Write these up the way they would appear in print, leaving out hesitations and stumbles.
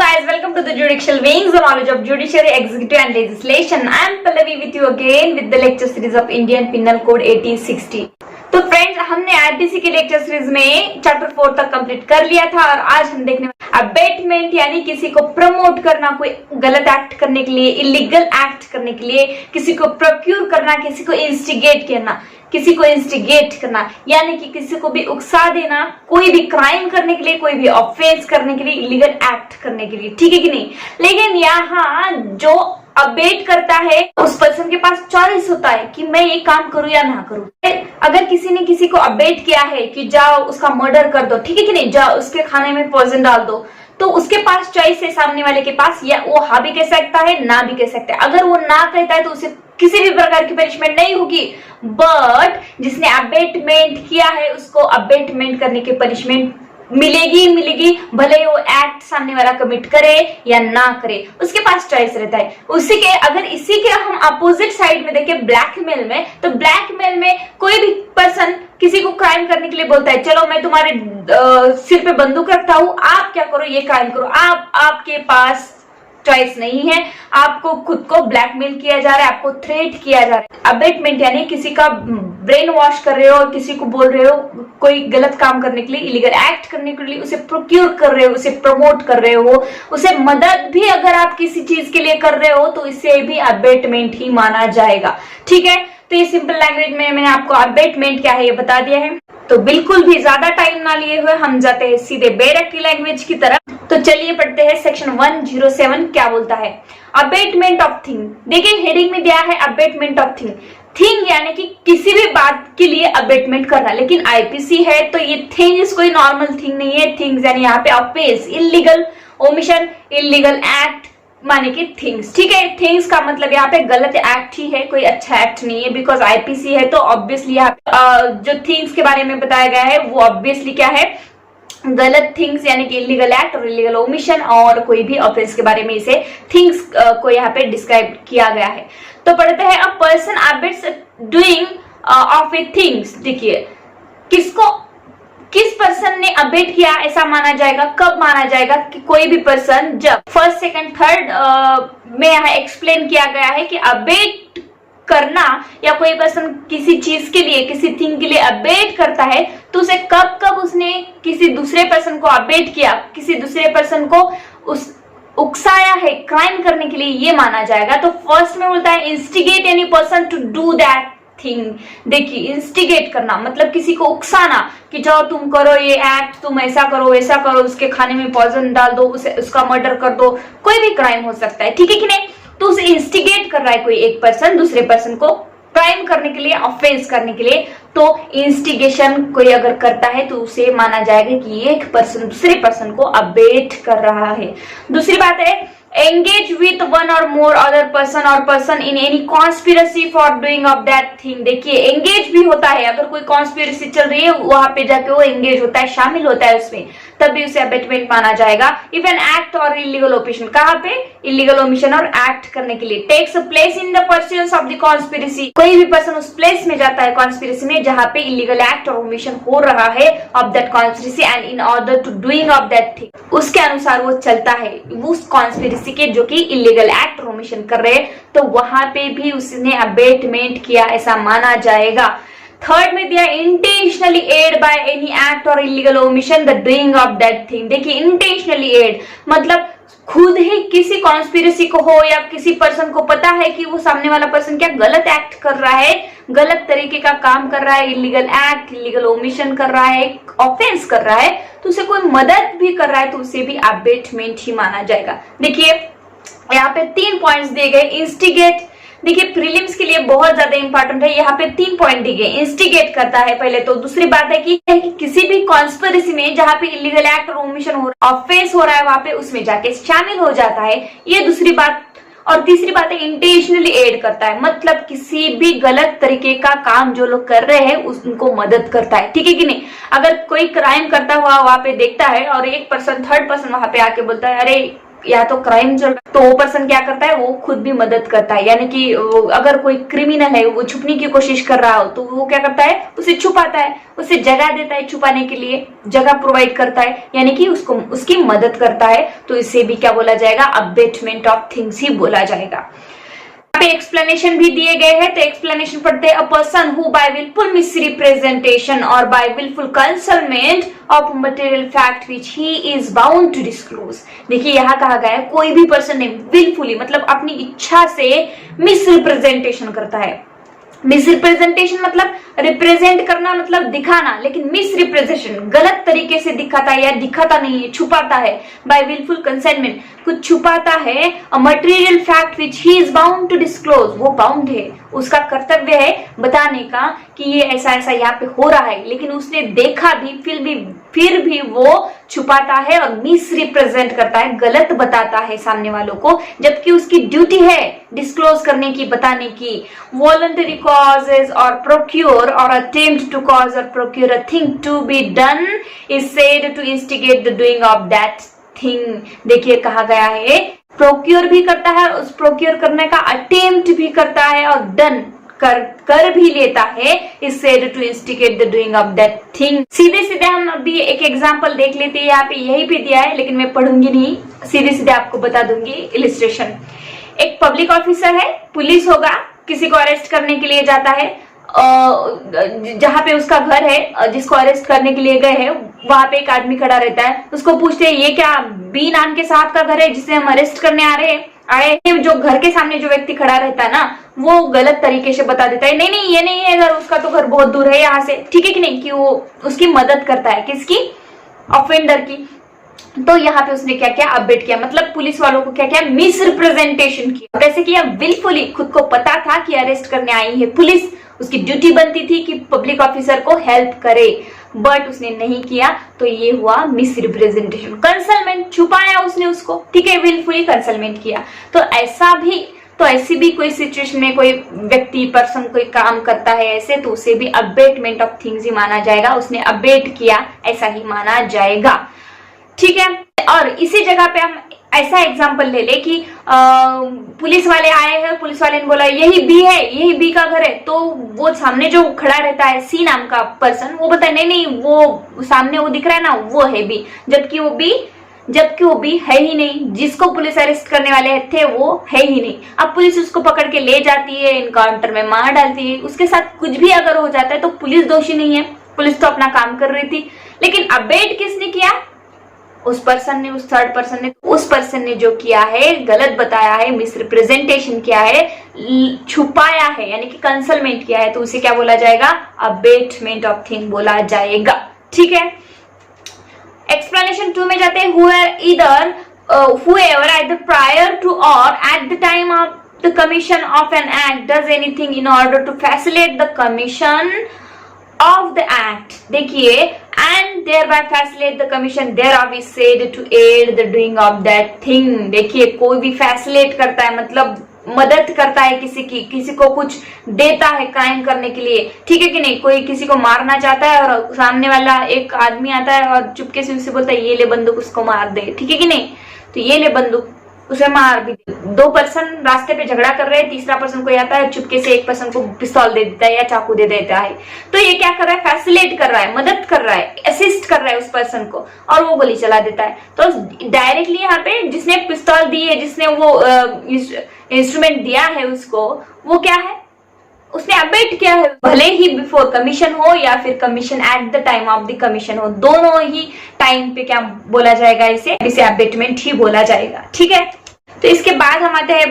guys, welcome to the Judicial Wings, the knowledge of judiciary, executive and legislation. I am Pallavi with you again with the lecture series of Indian Penal Code 1860. तो friends, हमने IPC के lecture series में chapter 4 तक complete कर लिया था और आज हम देखने अबेटमेंट यानी किसी को प्रमोट करना, कोई गलत एक्ट करने के लिए, इलीगल एक्ट करने के लिए, किसी को प्रोक्यूर करना, किसी को इंस्टिगेट करना यानी कि किसी को भी उकसा देना, कोई भी क्राइम करने के लिए, कोई भी ऑफेंस करने के लिए, इलीगल एक्ट करने के लिए, ठीक है कि नहीं। लेकिन यहाँ जो अबेट करता है उस पर्सन के पास चॉइस होता है कि मैं ये काम करूं या ना करूं। अगर किसी ने किसी को अबेट किया है कि जाओ उसका मर्डर कर दो, ठीक है कि नहीं, जाओ उसके खाने में पॉइजन डाल दो, तो उसके पास चॉइस है सामने वाले के पास, या वो हाँ भी कह सकता है ना भी कह सकता है। अगर वो ना कहता है तो उसे किसी भी प्रकार की पनिशमेंट नहीं होगी, बट जिसने अबेटमेंट किया है उसको अबेटमेंट करने की पनिशमेंट मिलेगी, भले वो एक्ट सामने वाला कमिट करे या ना करे, उसके पास चॉइस रहता है। उसी के अगर इसी के हम अपोजिट साइड में देखें ब्लैकमेल में, तो ब्लैकमेल में कोई भी पर्सन किसी को क्राइम करने के लिए बोलता है, चलो मैं तुम्हारे सिर पे बंदूक रखता हूं, आप क्या करो, ये क्राइम करो। आपके पास चॉइस नहीं है, आपको खुद को ब्लैकमेल किया जा रहा है, आपको थ्रेट किया जा रहा है। अबेटमेंट यानी किसी का ब्रेन वॉश कर रहे हो, किसी को बोल रहे हो कोई गलत काम करने के लिए, इलीगल एक्ट करने के लिए, उसे प्रोक्यूर कर रहे हो, उसे प्रमोट कर रहे हो, उसे मदद भी अगर आप किसी चीज के लिए कर रहे हो तो इसे भी अबेटमेंट ही माना जाएगा, ठीक है। तो ये सिंपल लैंग्वेज में मैंने आपको अबेटमेंट क्या है ये बता दिया है। तो बिल्कुल भी ज्यादा टाइम ना लिए हुए हम जाते हैं सीधे बेरक की लैंग्वेज की तरफ। तो चलिए पढ़ते हैं सेक्शन 107 क्या बोलता है। अबेटमेंट ऑफ थिंग, देखिए हेडिंग में दिया है अबेटमेंट ऑफ थिंग यानी कि किसी भी बात के लिए अबेटमेंट करना। लेकिन आईपीसी है तो ये थिंग्स कोई नॉर्मल थिंग नहीं है। थिंग्स यानी यहाँ पे offence, illegal, omission, illegal act माने कि थिंग्स, ठीक है। थिंग्स का मतलब यहाँ पे गलत एक्ट ही है, कोई अच्छा एक्ट नहीं है, बिकॉज आईपीसी है तो ऑब्वियसली यहाँ जो थिंग्स के बारे में बताया गया है वो ऑब्वियसली क्या है, गलत थिंग्स यानी कि इलीगल एक्ट और इलीगल ओमिशन और कोई भी ऑफेंस के बारे में इसे थिंग्स को यहाँ पे डिस्क्राइब किया गया है। तो पढ़ते हैं, a person abets doing of A things. देखिए किस पर्सन ने अबेट किया ऐसा माना जाएगा, कब माना जाएगा कि कोई भी पर्सन जब फर्स्ट सेकंड थर्ड में यहाँ एक्सप्लेन किया गया है कि अबेट करना या कोई पर्सन किसी चीज के लिए, किसी थिंग के लिए अबेट करता है तो उसे कब उसने किसी दूसरे पर्सन को अबेट किया, किसी दूसरे पर्सन को उस उकसाया है क्राइम करने के लिए, ये माना जाएगा। तो फर्स्ट में बोलता है instigate any person to do that thing. देखिए इंस्टिगेट करना मतलब किसी को उकसाना कि जाओ तुम करो ये एक्ट, तुम ऐसा करो वैसा करो, उसके खाने में पॉइजन डाल दो, उसका मर्डर कर दो, कोई भी क्राइम हो सकता है, ठीक है कि नहीं। तो उसे इंस्टिगेट कर रहा है कोई एक पर्सन दूसरे पर्सन को क्राइम करने के लिए, ऑफेंस करने के लिए। तो इंस्टिगेशन कोई अगर करता है तो उसे माना जाएगा कि एक पर्सन दूसरे पर्सन को अबेट कर रहा है। दूसरी बात है engage with one or more other person or person in any conspiracy for doing of that thing। देखिए engage भी होता है, अगर कोई conspiracy चल रही है वहां पे जाके वो engage होता है, शामिल होता है उसमें, तब भी उसे अबेटमेंट माना जाएगा। if an act or illegal omission, कहाँ पे illegal omission और act करने के लिए, takes place in the pursuance of the conspiracy, कोई भी पर्सन उस प्लेस में जाता है conspiracy में जहाँ पे illegal act और omission हो रहा है of that conspiracy and in order to doing of that thing, उसके अनुसार वो चलता है उस conspiracy के जो कि इलीगल एक्ट और ओमिशन कर रहे हैं, तो वहां पे भी उसने अबेटमेंट किया ऐसा माना जाएगा। थर्ड में दिया intentionally aid by any act और illegal omission the doing of that thing. देखिए इंटेंशनली एड मतलब खुद ही किसी कॉन्स्पिरेसी को हो या किसी पर्सन को पता है कि वो सामने वाला पर्सन क्या गलत एक्ट कर रहा है, गलत तरीके का काम कर रहा है, इलीगल एक्ट, इलीगल ओमिशन कर रहा है, ऑफेंस कर रहा है, तो उसे कोई मदद भी कर रहा है तो उसे भी अबेटमेंट ही माना जाएगा। देखिए यहाँ पे 3 पॉइंट्स दिए गए। इंस्टिगेट, देखिए प्रीलिम्स के लिए बहुत ज्यादा इंपॉर्टेंट है, यहाँ पे 3 पॉइंट दिए गए। इंस्टिगेट करता है पहले तो, दूसरी बात है कि किसी भी कॉन्स्पिरेसी में जहाँ पे इलीगल एक्ट और ओमिशन हो रहा है, ऑफेंस हो रहा है, वहां पे उसमें जाके शामिल हो जाता है, ये दूसरी बात। और तीसरी बात है इंटेंशनली एड करता है, मतलब किसी भी गलत तरीके का काम जो लोग कर रहे हैं उनको मदद करता है, ठीक है कि नहीं। अगर कोई क्राइम करता हुआ वहां पे देखता है और एक पर्सन थर्ड पर्सन वहां पे आके बोलता है अरे या तो क्राइम चल रहा है तो वो पर्सन क्या करता है, वो खुद भी मदद करता है। यानी कि अगर कोई क्रिमिनल है वो छुपने की कोशिश कर रहा हो तो वो क्या करता है, उसे छुपाता है, उसे जगह देता है, छुपाने के लिए जगह प्रोवाइड करता है, यानी कि उसको उसकी मदद करता है। तो इसे भी क्या बोला जाएगा, अबेटमेंट ऑफ थिंग्स ही बोला जाएगा। पे एक्सप्लेनेशन भी दिए गए हैं, तो एक्सप्लेनेशन पढ़ते हैं। A person who by wilful misrepresentation और by wilful concealment of material fact which he is bound to disclose. देखिए यहाँ कहा गया है कोई भी पर्सन ने विलफुली मतलब अपनी इच्छा से मिसरिप्रेजेंटेशन करता है। मिसरिप्रेजेंटेशन मतलब रिप्रेजेंट करना मतलब दिखाना, लेकिन मिसरिप्रेजेंटेशन गलत तरीके से दिखाता है या दिखाता नहीं है, छुपाता है। बाय विलफुल कंसेंटमेंट कुछ छुपाता है। A material fact which he is bound to disclose, वो बाउंड है, उसका कर्तव्य है बताने का कि ये ऐसा ऐसा यहाँ पे हो रहा है, लेकिन उसने देखा भी फिर भी वो छुपाता है और मिसरिप्रेजेंट करता है, गलत बताता है सामने वालों को, जबकि उसकी ड्यूटी है डिस्क्लोज करने की, बताने की। Voluntary causes or procure or attempt to cause or procure a thing to be done is said to instigate the doing of that thing। देखिए कहा गया है प्रोक्योर भी करता है, उस प्रोक्योर करने का अटेम्प्ट भी करता है और डन कर भी लेता है, is said to instigate the doing of that thing। सीधे सीधे हम अभी एक एग्जांपल देख लेते हैं, यहाँ पे यही पे दिया है लेकिन मैं पढ़ूंगी नहीं, सीधे सीधे आपको बता दूंगी इलिस्ट्रेशन। एक पब्लिक ऑफिसर है, पुलिस होगा, किसी को अरेस्ट करने के लिए जाता है, जहां पे उसका घर है, जिसको अरेस्ट करने के लिए गए हैं वहां पे एक आदमी खड़ा रहता है। उसको पूछते हैं ये क्या बी नाम के साहब का घर है जिसे हम अरेस्ट करने आए हैं। जो घर के सामने जो व्यक्ति खड़ा रहता है ना, वो गलत तरीके से बता देता है नहीं नहीं ये नहीं है घर, उसका तो घर बहुत दूर है यहाँ से, ठीक है कि नहीं, कि वो उसकी मदद करता है, किसकी, ऑफेंडर की। तो यहाँ पे उसने क्या किया, अपडेट किया, मतलब पुलिस वालों को क्या किया, मिसरिप्रेजेंटेशन किया। वैसे कि विलफुली खुद को पता था कि अरेस्ट करने आई है पुलिस, उसकी ड्यूटी बनती थी कि पब्लिक ऑफिसर को हेल्प करे, बट उसने नहीं किया, तो ये हुआ मिसरिप्रेजेंटेशन। कंसलमेंट छुपाया उसने उसको, ठीक है, विलफुली कंसलमेंट किया। तो ऐसी भी कोई सिचुएशन में कोई व्यक्ति पर्सन कोई काम करता है ऐसे, तो उसे भी अबेटमेंट ऑफ थिंग्स ही माना जाएगा, उसने अबेट किया ऐसा ही माना जाएगा, ठीक है। और इसी जगह पे हम ऐसा एग्जांपल ले ले कि पुलिस वाले आए हैं, पुलिस वाले ने बोला यही बी है, यही बी का घर है, तो वो सामने जो खड़ा रहता है सी नाम का पर्सन, वो बताए नहीं नहीं वो सामने वो दिख रहा है ना वो है बी, जबकि वो बी है ही नहीं, जिसको पुलिस अरेस्ट करने वाले थे वो है ही नहीं। अब पुलिस उसको पकड़ के ले जाती है, इनकाउंटर में मार डालती है, उसके साथ कुछ भी अगर हो जाता है तो पुलिस दोषी नहीं है, पुलिस तो अपना काम कर रही थी। लेकिन अबेट किसने किया, उस पर्सन ने, उस थर्ड पर्सन ने, उस पर्सन ने जो किया है, गलत बताया है, मिसरिप्रेजेंटेशन किया है, छुपाया है, यानी कि कंसलमेंट किया है, तो उसे क्या बोला जाएगा, अबेटमेंट ऑफ थिंग बोला जाएगा, ठीक है। एक्सप्लेनेशन 2 में जाते हैं। whoever either prior to or at the time of the commission of an act does anything in order to facilitate the commission of the act, देखिए, and thereby facilitate the commission thereof is said to aid the doing of that thing। देखिए कोई भी facilitate करता है मतलब मदद करता है किसी को कुछ देता है क्राइम करने के लिए, ठीक है कि नहीं। कोई किसी को मारना चाहता है और सामने वाला एक आदमी आता है और चुपके से उसे बोलता है ये ले बंदूक, उसको मार दे, ठीक है कि नहीं, तो ये ले बंदूक, उसे मार भी दे। 2 पर्सन रास्ते पे झगड़ा कर रहे हैं, तीसरा पर्सन कोई आता है चुपके से एक पर्सन को पिस्तौल दे देता है या चाकू दे देता है, तो ये क्या कर रहा है, फैसिलेट कर रहा है, मदद कर रहा है, असिस्ट कर रहा है उस पर्सन को, और वो गोली चला देता है। तो डायरेक्टली यहाँ पे जिसने पिस्तौल दी है, जिसने वो इंस्ट्रूमेंट दिया है उसको, वो क्या है, उसने अबेट किया है, भले ही बिफोर कमीशन हो या फिर commission at the time of the commission हो, दोनों ही टाइम पे क्या बोला जाएगा, इसे अबेटमेंट ही बोला जाएगा, ठीक है। तो इसके बाद हम आते हैं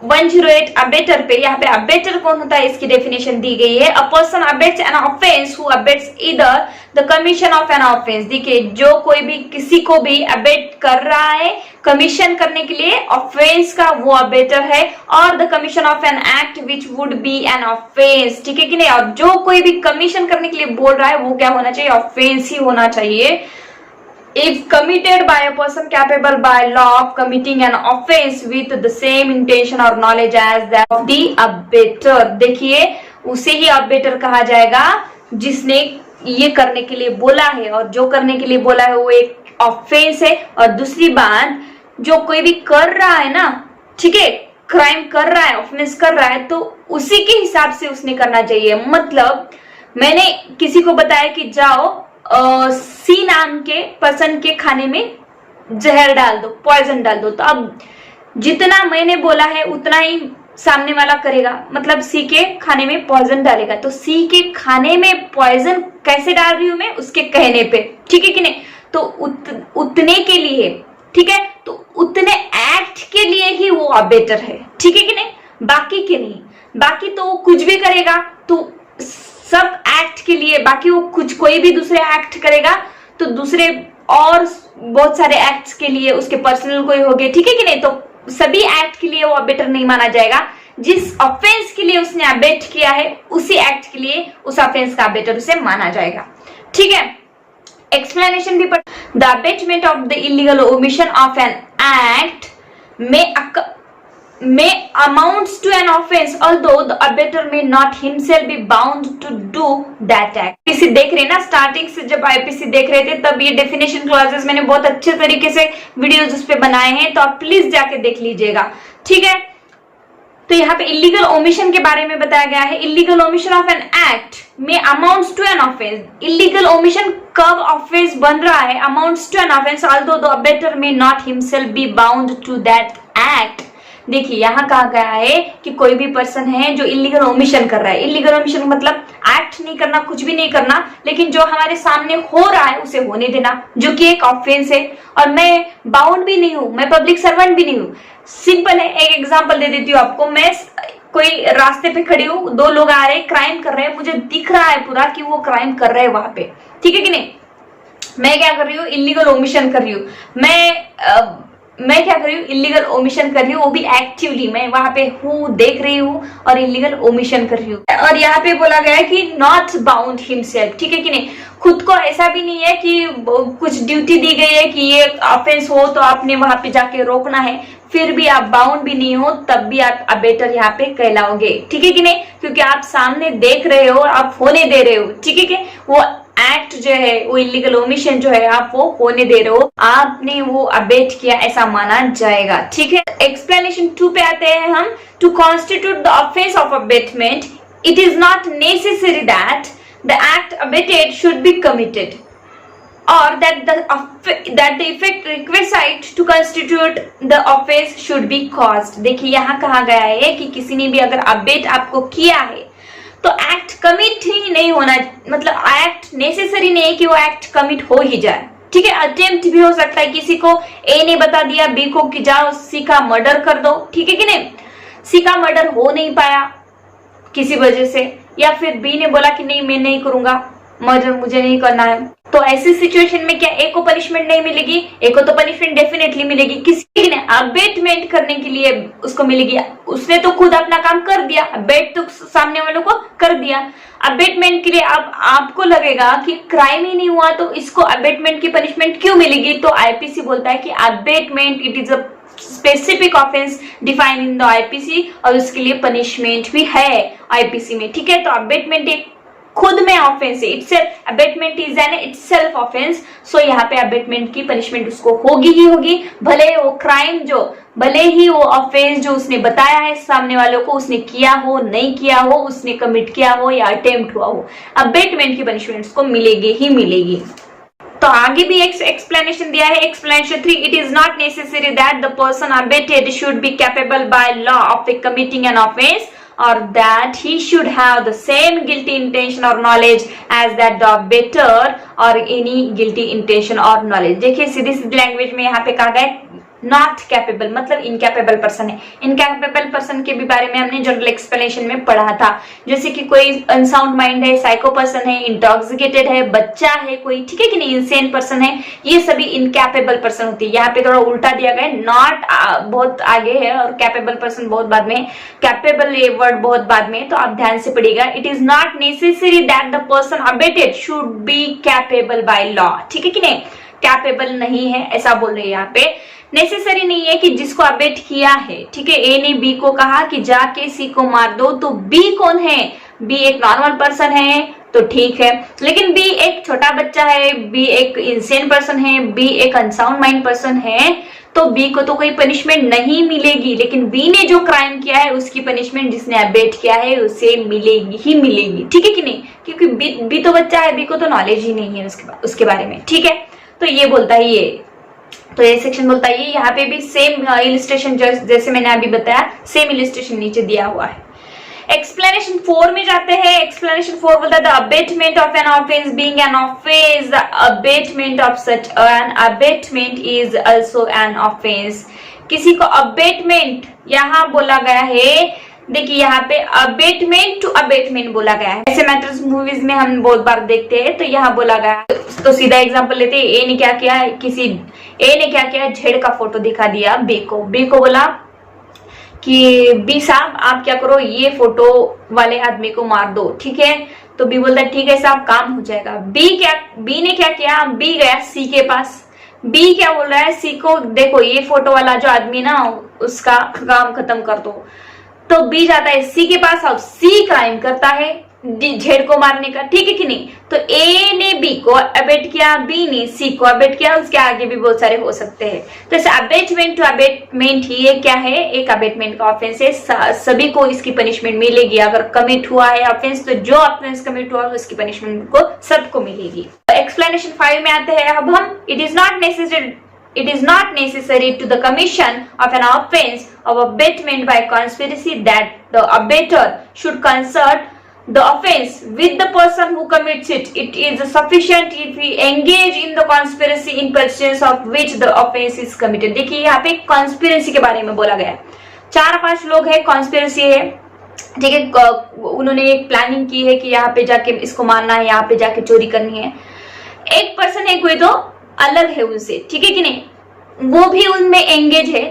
108 अबेटर पे। यहाँ पे अबेटर कौन होता है इसकी डेफिनेशन दी गई है। A person abets an offence who abets either the commission of an offence. देखिए जो कोई भी किसी को भी अबेट कर रहा है कमीशन करने के लिए ऑफेंस का, वो अबेटर है, और the commission of an act which would be an offence, ठीक है कि नहीं। और जो कोई भी कमीशन करने के लिए बोल रहा है वो क्या होना चाहिए, ऑफेंस ही होना चाहिए। If committed by a person capable by law of committing an offense with the same intention or knowledge as that of the abettor, देखिए उसे ही अबेटर कहा जाएगा जिसने ये करने के लिए बोला है, और जो करने के लिए बोला है वो एक ऑफेंस है। और दूसरी बात, जो कोई भी कर रहा है ना, ठीक है, क्राइम कर रहा है, ऑफेंस कर रहा है, तो उसी के हिसाब से उसने करना चाहिए। मतलब मैंने किसी को बताया कि जाओ सी नाम के पर्सन के खाने में जहर डाल दो, पॉइजन डाल दो, तो अब जितना मैंने बोला है उतना ही सामने वाला करेगा, मतलब सी के खाने में पॉइजन डालेगा। तो सी के खाने में पॉइजन कैसे डाल रही हूं मैं, उसके कहने पे, ठीक है कि नहीं। तो उतने के लिए, ठीक है, तो उतने एक्ट के लिए ही वो अबेटर है, ठीक है कि नहीं, बाकी के नहीं। बाकी तो वो कुछ भी करेगा तो सब एक्ट के लिए, बाकी वो कुछ कोई भी दूसरे एक्ट करेगा तो दूसरे और बहुत सारे एक्ट्स के लिए उसके पर्सनल कोई हो गए, ठीक है कि नहीं। तो सभी एक्ट के लिए वो अबेटर नहीं माना जाएगा। जिस ऑफेंस के लिए उसने अबेट किया है उसी एक्ट के लिए उस ऑफेंस का अबेटर उसे माना जाएगा, ठीक है। एक्सप्लेनेशन भी पढ़, the abetment of the illegal omission of an act may amounts to an offense although the abetter may not himself be bound to do that act। IPC देख रहे ना, स्टार्टिंग से जब आईपीसी देख रहे थे तब ये डेफिनेशन क्लॉजेस मैंने बहुत अच्छे तरीके से वीडियोस उस पे बनाए हैं, तो आप प्लीज जाके देख लीजिएगा, ठीक है। तो यहाँ पे इलीगल ओमिशन के बारे में बताया गया है, illegal omission of an act में amounts to an offence. Illegal omission कब ऑफेंस बन रहा है, amounts to an offence although the abettor may not himself be bound to that act. देखिए यहाँ कहा गया है कि कोई भी पर्सन है जो इलीगल ओमिशन कर रहा है, इलीगल ओमिशन मतलब एक्ट नहीं करना, कुछ भी नहीं करना, लेकिन जो हमारे सामने हो रहा है उसे होने देना, जो कि एक ऑफेंस है। और मैं बाउंड भी नहीं हूं, मैं पब्लिक सर्वेंट भी नहीं हूं। सिंपल है, एक एग्जांपल दे देती हूँ आपको। मैं कोई रास्ते पे खड़ी हूँ, दो लोग आ रहे हैं, क्राइम कर रहे हैं, मुझे दिख रहा है पूरा कि वो क्राइम कर रहे हैं वहां पे, ठीक है कि नहीं। मैं क्या कर रही हूँ, इलीगल ओमिशन कर रही हूँ। मैं क्या कर रही हूँ, इलीगल ओमिशन कर रही हूँ, वो भी एक्टिवली। मैं वहां पे हूँ, देख रही हूँ और इलीगल ओमिशन कर रही हूँ। और यहाँ पे बोला गया है कि नॉट बाउंड हिमसेल्फ, ठीक है कि नहीं। खुद को ऐसा भी नहीं है कि कुछ ड्यूटी दी गई है कि ये ऑफेंस हो तो आपने वहां पे जाके रोकना है, फिर भी आप बाउंड भी नहीं हो, तब भी आप अबेटर यहाँ पे कहलाओगे, ठीक है कि नहीं, क्योंकि आप सामने देख रहे हो, आप होने दे रहे हो, ठीक है कि वो एक्ट जो है, वो इलीगल ओमिशन जो है, आप वो होने दे रहे हो, आपने वो अबेट किया ऐसा माना जाएगा, ठीक है। एक्सप्लेनेशन 2 पे आते हैं हम। To constitute the offence of abetment it is not necessary that the act abetted should be committed or that the effect requisite to constitute the offense should be caused। देखिए यहाँ कहा गया है कि किसी ने भी अगर अबेट आपको किया है तो एक्ट कमिट ही नहीं होना, मतलब एक्ट नेसेसरी नहीं है कि वो एक्ट कमिट हो ही जाए, ठीक है। अटेम्प्ट भी हो सकता है, किसी को ए ने बता दिया बी को कि जाओ सी का मर्डर कर दो, ठीक है कि नहीं। सी का मर्डर हो नहीं पाया किसी वजह से, या फिर बी ने बोला कि नहीं मैं नहीं करूंगा मर्डर, मुझे नहीं करना है, तो ऐसी सिचुएशन में क्या ए को पनिशमेंट नहीं मिलेगी, ए को तो पनिशमेंट डेफिनेटली मिलेगी। किसी ने अबेटमेंट करने के लिए उसको मिलेगी, उसने तो खुद अपना काम कर दिया, अबेट तो सामने वालों को कर दिया। अबेटमेंट के लिए अब आपको लगेगा कि क्राइम ही नहीं हुआ तो इसको अबेटमेंट की पनिशमेंट क्यों मिलेगी, तो आईपीसी बोलता है कि abetment it is a specific offence define in the IPC और उसके लिए पनिशमेंट भी है आईपीसी में, ठीक है। तो अबेटमेंट एक खुद में ऑफेंस है, itself abetment is an itself offence. So यहाँ पे अबेटमेंट की पनिशमेंट उसको होगी ही होगी, भले वो क्राइम जो, भले ही वो ऑफेंस जो उसने बताया है सामने वालों को उसने किया हो, नहीं किया हो, उसने कमिट किया हो या अटेम्प्ट हुआ हो, अबेटमेंट की पनिशमेंट उसको मिलेगी ही मिलेगी। तो आगे भी एक एक्सप्लेनेशन दिया है, explanation 3, it is not necessary that the person abetted should be capable by law of committing an offence or that he should have the same guilty intention or knowledge as that the abetter or any guilty intention or knowledge। देखिए सीधी सीधी language में यहाँ पे कहा गया not capable, मतलब incapable person है। Incapable person के भी बारे में हमने जनरल एक्सप्लेनेशन में पढ़ा था, जैसे कि कोई अनसाउंड माइंड है, साइको पर्सन है, इंटॉक्सिकेटेड है, बच्चा है कोई, ठीक है कि नहीं, इंसेन पर्सन है, ये सभी इनकैपेबल पर्सन होती है। यहाँ पे थोड़ा उल्टा दिया गया है, नॉट बहुत आगे है और कैपेबल पर्सन बहुत बाद में, कैपेबल ये वर्ड बहुत बाद में, तो आप ध्यान से पढ़िएगा। It is not necessary that the person abetted should be capable by law, ठीक है कि नहीं, कैपेबल नहीं है ऐसा बोल रहे हैं यहाँ पे। नेसेसरी नहीं है कि जिसको अबेट किया है, ठीक है, ए ने बी को कहा कि जाके सी को मार दो, तो बी कौन है, बी एक नॉर्मल पर्सन है तो ठीक है, लेकिन बी एक छोटा बच्चा है, बी एक इंसेन पर्सन है, बी एक अनसाउंड माइंड पर्सन है, तो बी को तो कोई पनिशमेंट नहीं मिलेगी, लेकिन बी ने जो क्राइम किया है उसकी पनिशमेंट जिसने अबेट किया है उसे मिलेगी ही मिलेगी, ठीक है कि नहीं, क्योंकि बी तो बच्चा है, बी को तो नॉलेज ही नहीं है उसके बारे में, ठीक है। तो ये बोलता है ये, तो ये सेक्शन बोलता है ये, यहाँ पे भी सेम इलिस्ट्रेशन जैसे मैंने अभी बताया, सेम इलिस्ट्रेशन नीचे दिया हुआ है। एक्सप्लेनेशन 4 में जाते हैं। एक्सप्लेनेशन 4 बोलता है the abetment of an offence being an offence, the abetment of such an abetment is also an offence. किसी को अबेटमेंट यहाँ बोला गया है, देखिए यहाँ पे अबेटमेंट टू अबेटमेंट बोला गया है। ऐसे मैटर्स मूवीज में हम बहुत बार देखते हैं, तो यहाँ बोला गया है। तो सीधा एग्जांपल लेते हैं, ए ने क्या किया, ए ने क्या किया, झेड़ का फोटो दिखा दिया बी को बोला कि बी साहब आप क्या करो, ये फोटो वाले आदमी को मार दो, ठीक है। तो बी बोलता है ठीक है साहब, काम हो जाएगा। बी ने क्या किया, बी गया सी के पास। बी क्या बोल रहा है सी को, देखो ये फोटो वाला जो आदमी ना, उसका काम खत्म कर दो। तो बी जाता है सी के पास, अब सी क्राइम करता है झेड़ को मारने का, ठीक है कि नहीं। तो ए ने बी को अबेट किया, बी ने सी को अबेट किया, उसके आगे भी बहुत सारे हो सकते हैं। तो इसे अबेटमेंट टू अबेटमेंट ही ये क्या है, एक अबेटमेंट का ऑफेंस है, सभी को इसकी पनिशमेंट मिलेगी। अगर कमिट हुआ है ऑफेंस, तो जो ऑफेंस कमिट हुआ है उसकी पनिशमेंट को सबको मिलेगी। एक्सप्लेनेशन 5 में आते हैं अब हम। It is not necessary to the commission of an offense of abatement by conspiracy that the abater should consult the offense with the person who commits it. It is sufficient if he engage in the conspiracy in pursuance of which the offense is committed. देखिए यहाँ पे conspiracy के बारे में बोला गया है। 4-5 लोग है, conspiracy है, ठीक है। उन्होंने एक प्लानिंग की है कि यहाँ पे जाके इसको मारना है, यहाँ पे जाके चोरी करनी है। एक पर्सन है कोई तो अलग है उनसे, ठीक है कि नहीं, वो भी उनमें एंगेज है,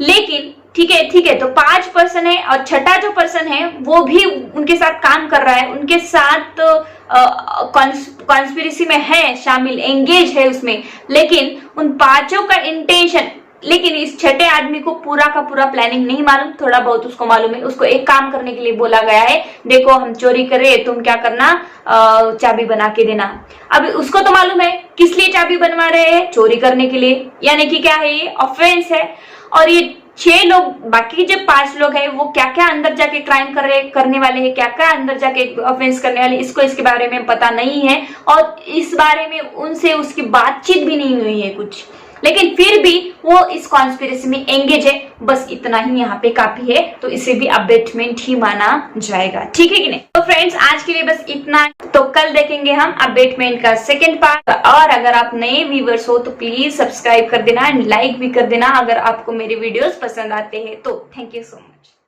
लेकिन ठीक है तो 5 पर्सन है और छठा जो पर्सन है वो भी उनके साथ काम कर रहा है, उनके साथ कॉन्स्पिरेसी में है शामिल, एंगेज है उसमें, लेकिन उन 5 का इंटेंशन, लेकिन इस छठे आदमी को पूरा का पूरा प्लानिंग नहीं मालूम, थोड़ा बहुत उसको मालूम है। उसको एक काम करने के लिए बोला गया है, देखो हम चोरी करें, तुम क्या करना, चाबी बना के देना। अब उसको तो मालूम है किस लिए चाबी बनवा रहे हैं, चोरी करने के लिए, यानी कि क्या है, ये ऑफेंस है। और ये 6 लोग, बाकी जो 5 लोग हैं वो क्या क्या अंदर जाके क्राइम करने वाले हैं, क्या क्या अंदर जाके ऑफेंस करने वाले, इसको इसके बारे में पता नहीं है, और इस बारे में उनसे उसकी बातचीत भी नहीं हुई है कुछ, लेकिन फिर भी वो इस कॉन्स्पिरेसी में एंगेज है। बस इतना ही यहाँ पे काफी है, तो इसे भी अबेटमेंट ही माना जाएगा, ठीक है कि नहीं। तो फ्रेंड्स आज के लिए बस इतना, तो कल देखेंगे हम अबेटमेंट का सेकंड पार्ट। और अगर आप नए व्यूवर्स हो तो प्लीज सब्सक्राइब कर देना एंड लाइक भी कर देना अगर आपको मेरे वीडियोस पसंद आते हैं तो। Thank you so much.